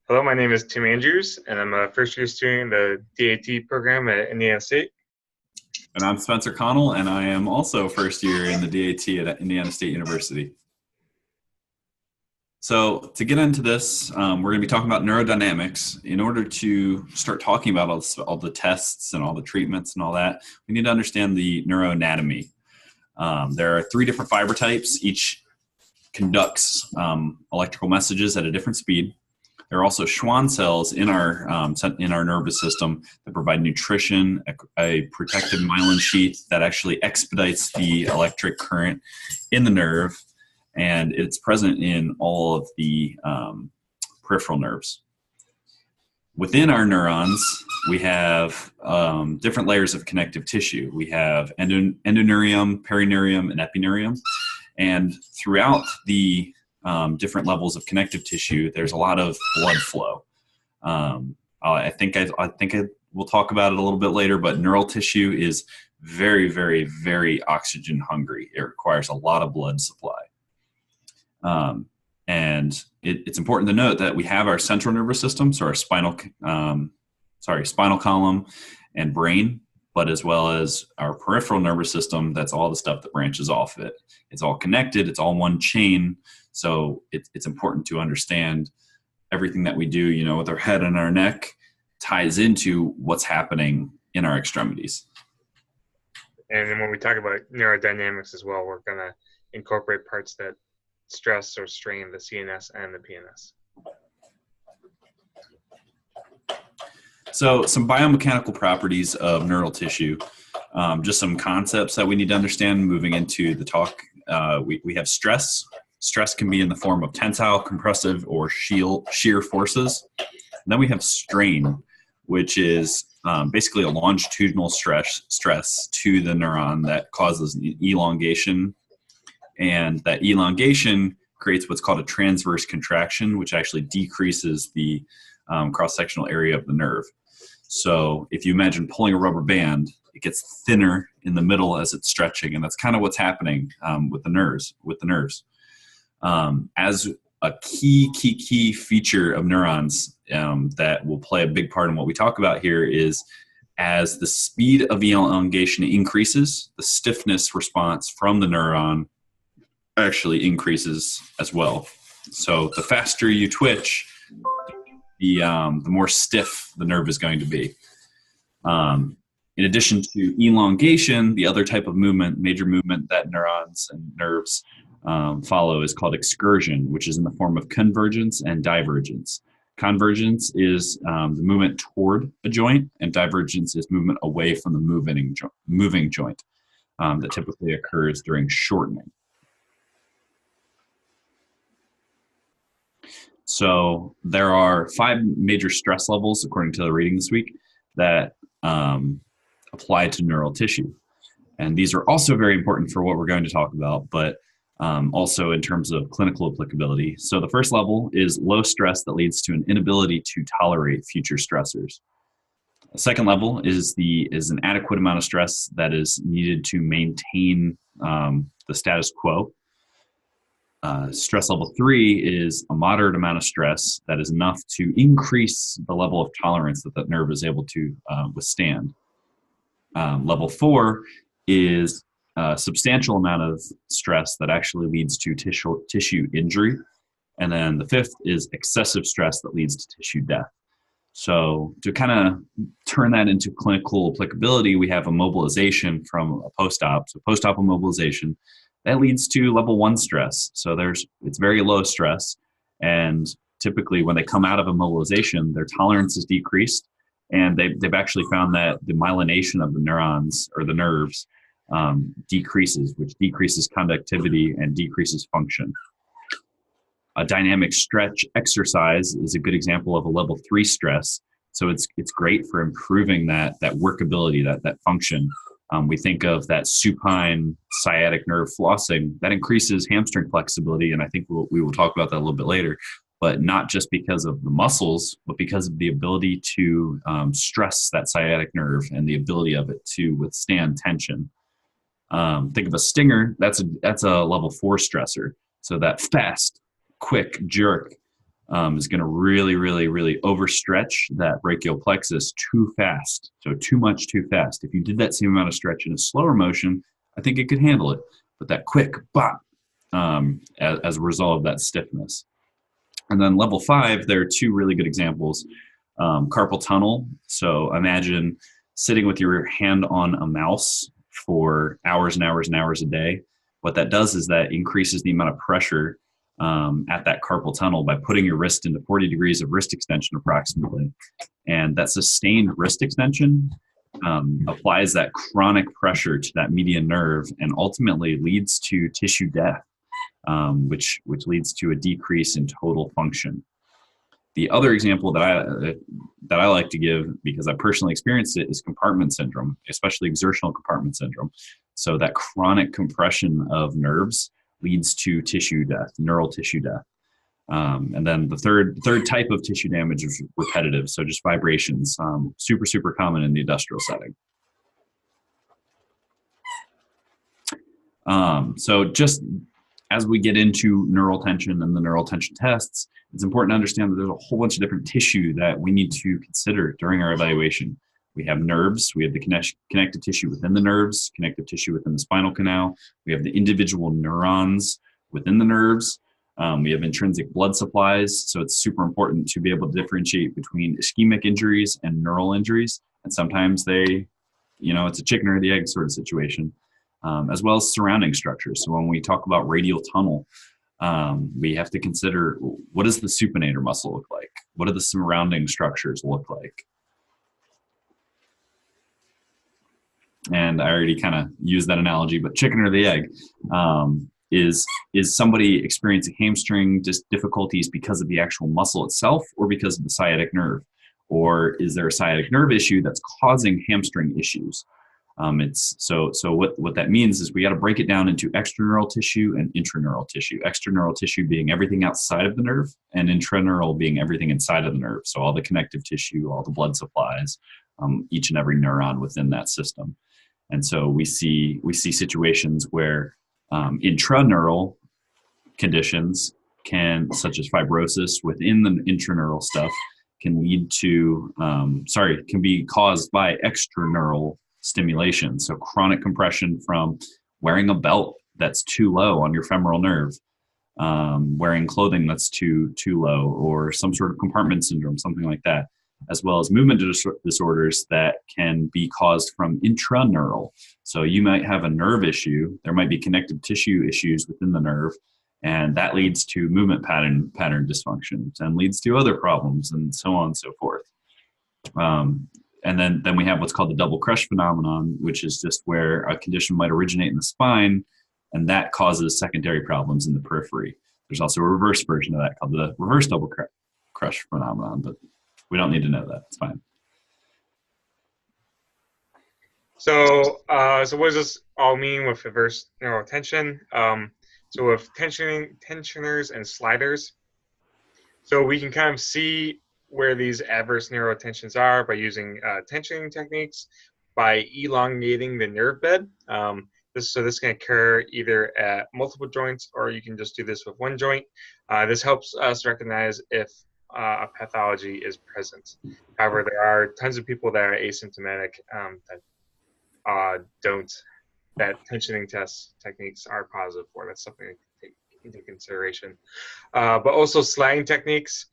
Hello, my name is Tim Andrews, and I'm a first year student in the DAT program at Indiana State. And I'm Spencer Connell, and I am also first year in the DAT at Indiana State University. So to get into this, we're going to be talking about neurodynamics. In order to start talking about all the tests and all the treatments and all that, we need to understand the neuroanatomy. There are 3 different fiber types. Each conducts electrical messages at a different speed. There are also Schwann cells in our nervous system that provide nutrition, a protective myelin sheath that actually expedites the electric current in the nerve, and it's present in all of the peripheral nerves. Within our neurons, we have different layers of connective tissue. We have endoneurium, perineurium, and epineurium, and throughout the different levels of connective tissue, there's a lot of blood flow. I think we'll talk about it a little bit later, but neural tissue is very, very, very oxygen hungry. It requires a lot of blood supply. And it's important to note that we have our central nervous system, so our spinal column and brain, but as well as our peripheral nervous system, that's all the stuff that branches off of it. It's all connected, it's all one chain. So it's important to understand everything that we do, with our head and our neck ties into what's happening in our extremities. And then when we talk about neurodynamics as well, we're going to incorporate parts that stress or strain the CNS and the PNS. So some biomechanical properties of neural tissue, just some concepts that we need to understand moving into the talk. We have stress. Stress can be in the form of tensile, compressive, or shear forces. And then we have strain, which is basically a longitudinal stress to the neuron that causes elongation. And that elongation creates what's called a transverse contraction, which actually decreases the cross-sectional area of the nerve. So if you imagine pulling a rubber band, it gets thinner in the middle as it's stretching, and that's kind of what's happening with the nerves. As a key feature of neurons that will play a big part in what we talk about here is as the speed of elongation increases, the stiffness response from the neuron actually increases as well. So the faster you twitch, the more stiff the nerve is going to be. In addition to elongation, the other type of major movement that neurons and nerves follow is called excursion, which is in the form of convergence and divergence. Convergence is the movement toward a joint, and divergence is movement away from the moving joint that typically occurs during shortening. So there are 5 major stress levels, according to the reading this week, that apply to neural tissue. And these are also very important for what we're going to talk about, but also in terms of clinical applicability. So the first level is low stress that leads to an inability to tolerate future stressors. The second level is an adequate amount of stress that is needed to maintain the status quo. Stress level 3 is a moderate amount of stress that is enough to increase the level of tolerance that the nerve is able to withstand. Level 4 is a substantial amount of stress that actually leads to tissue injury. And then the 5th is excessive stress that leads to tissue death. So to kind of turn that into clinical applicability, we have immobilization from a post-op. So post-op immobilization, that leads to level 1 stress. So it's very low stress. And typically when they come out of immobilization, their tolerance is decreased. And they've actually found that the myelination of the neurons or the nerves decreases, which decreases conductivity and decreases function. A dynamic stretch exercise is a good example of a level 3 stress. So it's great for improving that workability, that function. We think of that supine sciatic nerve flossing that increases hamstring flexibility, and I think we will talk about that a little bit later. But not just because of the muscles, but because of the ability to stress that sciatic nerve and the ability of it to withstand tension. Think of a stinger, that's a level 4 stressor. So that fast, quick jerk is going to really, really, really overstretch that brachial plexus too fast. So too much too fast. If you did that same amount of stretch in a slower motion, I think it could handle it. But that quick bop, as a result of that stiffness. And then level 5, there are two really good examples. Carpal tunnel. So imagine sitting with your hand on a mouse for hours and hours and hours a day. What that does is that increases the amount of pressure at that carpal tunnel by putting your wrist into 40 degrees of wrist extension approximately. And that sustained wrist extension applies that chronic pressure to that median nerve and ultimately leads to tissue death, which leads to a decrease in total function. The other example that I like to give, because I personally experienced it, is compartment syndrome, especially exertional compartment syndrome. So that chronic compression of nerves leads to tissue death, neural tissue death. And then the third type of tissue damage is repetitive, so just vibrations, super common in the industrial setting. So just as we get into neural tension and the neural tension tests, it's important to understand that there's a whole bunch of different tissue that we need to consider during our evaluation. We have nerves, we have the connective tissue within the nerves, connective tissue within the spinal canal, we have the individual neurons within the nerves, we have intrinsic blood supplies, so it's super important to be able to differentiate between ischemic injuries and neural injuries, and sometimes it's a chicken or the egg sort of situation. As well as surrounding structures. So when we talk about radial tunnel, we have to consider, what does the supinator muscle look like? What do the surrounding structures look like? And I already kind of used that analogy, but chicken or the egg, is somebody experiencing hamstring difficulties because of the actual muscle itself or because of the sciatic nerve? Or is there a sciatic nerve issue that's causing hamstring issues? What that means is we got to break it down into extraneural tissue and intraneural tissue. Extraneural tissue being everything outside of the nerve, and intraneural being everything inside of the nerve. So all the connective tissue, all the blood supplies, each and every neuron within that system. And so we see situations where intraneural conditions such as fibrosis within the intraneural stuff, can be caused by extraneural stimulation. So chronic compression from wearing a belt that's too low on your femoral nerve, wearing clothing that's too low, or some sort of compartment syndrome, something like that, as well as movement disorders that can be caused from intraneural. So you might have a nerve issue, there might be connective tissue issues within the nerve, and that leads to movement pattern dysfunction and leads to other problems, and so on and so forth. And then we have what's called the double crush phenomenon, which is just where a condition might originate in the spine, and that causes secondary problems in the periphery. There's also a reverse version of that called the reverse double crush phenomenon, but we don't need to know that. It's fine. So what does this all mean with reverse neural tension? So with tensioners and sliders, so we can kind of see where these adverse neurotensions are by using tensioning techniques, by elongating the nerve bed. This can occur either at multiple joints, or you can just do this with one joint. This helps us recognize if a pathology is present. However, there are tons of people that are asymptomatic that tensioning techniques are positive for. That's something to take into consideration. But also sliding techniques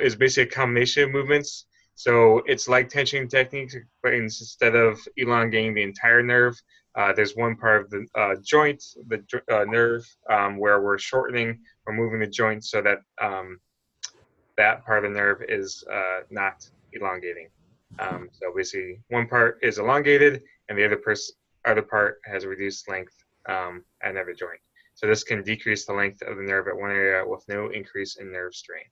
is basically a combination of movements. So it's like tensioning techniques, but instead of elongating the entire nerve, there's one part of the joint, the nerve, where we're shortening or moving the joint so that that part of the nerve is not elongating. So basically, one part is elongated, and the other part has a reduced length at another joint. So this can decrease the length of the nerve at one area with no increase in nerve strain.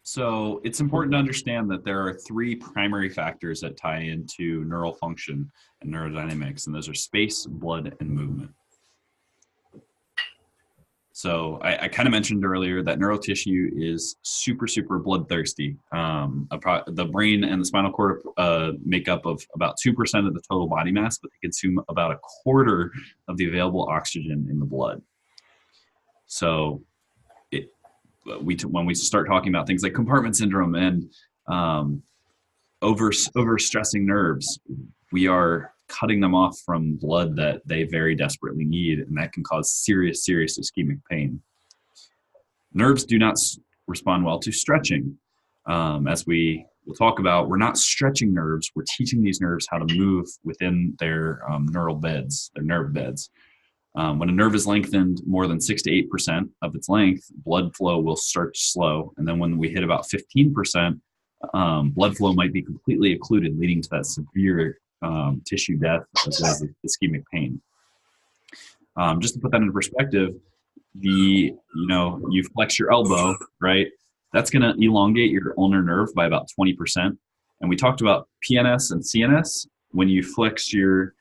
So it's important to understand that there are three primary factors that tie into neural function and neurodynamics, and those are space, blood, and movement. So I kind of mentioned earlier that neural tissue is super bloodthirsty. The brain and the spinal cord make up of about 2% of the total body mass, but they consume about 1/4 of the available oxygen in the blood. So when we start talking about things like compartment syndrome and overstressing nerves, we are cutting them off from blood that they very desperately need, and that can cause serious ischemic pain. Nerves do not respond well to stretching. As we will talk about, we're not stretching nerves, we're teaching these nerves how to move within their neural beds, their nerve beds. When a nerve is lengthened more than 6 to 8% of its length, blood flow will start to slow. And then when we hit about 15%, blood flow might be completely occluded, leading to that severe tissue death as well as ischemic pain. Just to put that into perspective, you flex your elbow, right? That's going to elongate your ulnar nerve by about 20%. And we talked about PNS and CNS. When you flex your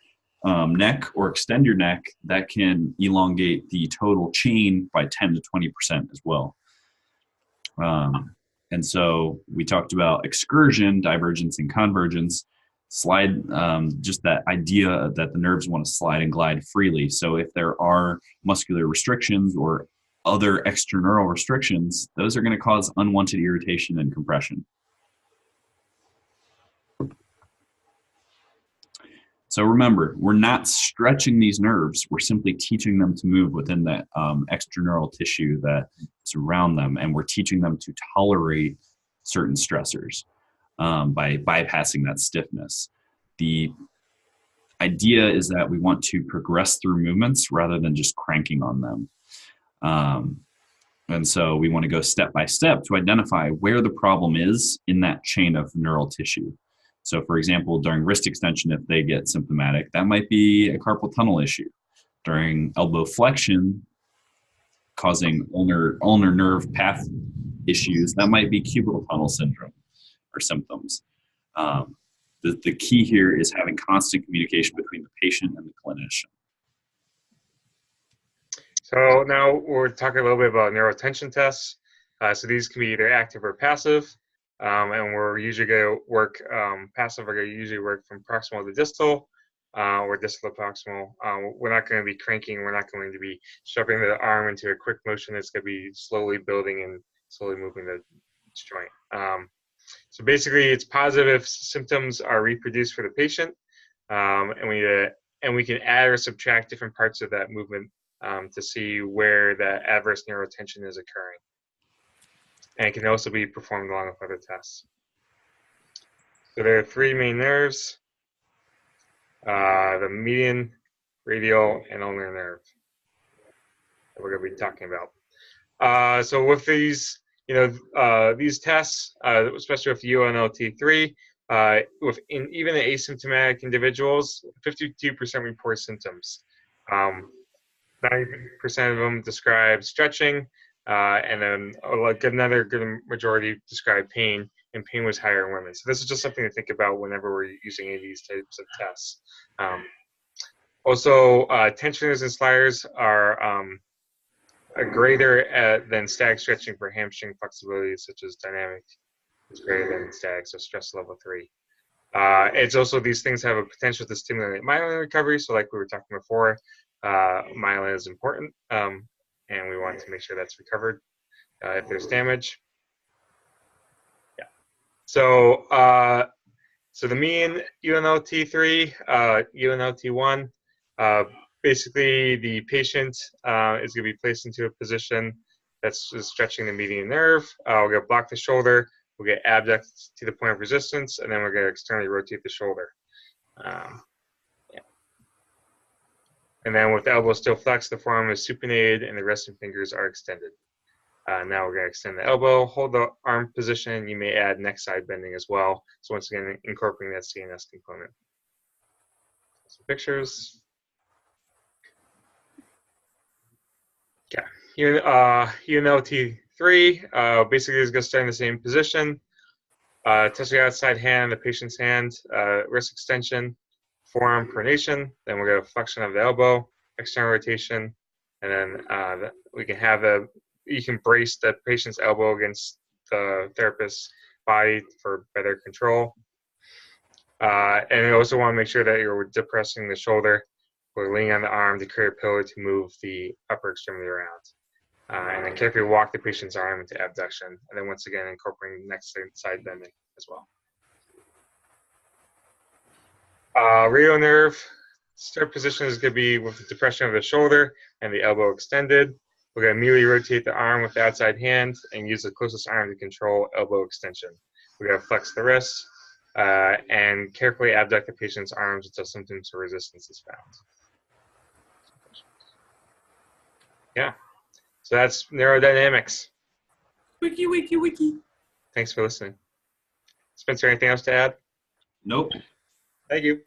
neck or extend your neck, that can elongate the total chain by 10 to 20% as well. And so we talked about excursion, divergence, and convergence. Slide, just that idea that the nerves want to slide and glide freely. So if there are muscular restrictions or other extraneural restrictions, those are going to cause unwanted irritation and compression. So remember, we're not stretching these nerves. We're simply teaching them to move within that extraneural tissue that is around them. And we're teaching them to tolerate certain stressors by bypassing that stiffness. The idea is that we want to progress through movements rather than just cranking on them. And so we want to go step by step to identify where the problem is in that chain of neural tissue. So for example, during wrist extension, if they get symptomatic, that might be a carpal tunnel issue. During elbow flexion, causing ulnar nerve path issues, that might be cubital tunnel syndrome or symptoms. The key here is having constant communication between the patient and the clinician. So now we're talking a little bit about neurotension tests. So these can be either active or passive. And we're usually going to work passive. We're going to usually work from proximal to distal or distal to proximal. We're not going to be cranking. We're not going to be shoving the arm into a quick motion. It's going to be slowly building and slowly moving the joint. So basically, it's positive if symptoms are reproduced for the patient, and we can add or subtract different parts of that movement to see where the adverse neurotension is occurring. And it can also be performed along with other tests. So there are three main nerves, the median, radial, and ulnar nerve that we're going to be talking about. So with these, these tests, especially with UNLT3, within even the asymptomatic individuals, 52% report symptoms. 90% of them describe stretching, and then another good majority describe pain, and pain was higher in women. So this is just something to think about whenever we're using any of these types of tests. Also, tensioners and sliders are greater than static stretching for hamstring flexibility, such as dynamic is greater than static, so stress level 3. It's also, these things have a potential to stimulate myelin recovery, so like we were talking before, myelin is important, and we want to make sure that's recovered if there's damage. Yeah. So, so the mean UNLT3, UNLT1, basically the patient is going to be placed into a position that's just stretching the median nerve. We're going to block the shoulder. We'll get abduct to the point of resistance, and then we're going to externally rotate the shoulder. And then with the elbow still flexed, the forearm is supinated and the resting fingers are extended. Now we're going to extend the elbow, hold the arm position. You may add neck side bending as well. So once again, incorporating that CNS component. Some pictures. Yeah, here, UNLT3 basically is going to start in the same position. Touching outside hand, the patient's hand, wrist extension, forearm pronation. Then we're going to flexion of the elbow, external rotation, and then we can have you can brace the patient's elbow against the therapist's body for better control. And you also want to make sure that you're depressing the shoulder or leaning on the arm to create a pillar to move the upper extremity around. And then carefully walk the patient's arm into abduction. And then once again, incorporating next side bending as well. Radial nerve start position is going to be with the depression of the shoulder and the elbow extended. We're going to immediately rotate the arm with the outside hand and use the closest arm to control elbow extension. We're going to flex the wrist and carefully abduct the patient's arms until symptoms of resistance is found. Yeah, so that's neurodynamics. Wiki, wiki, wiki. Thanks for listening. Spencer, anything else to add? Nope. Thank you.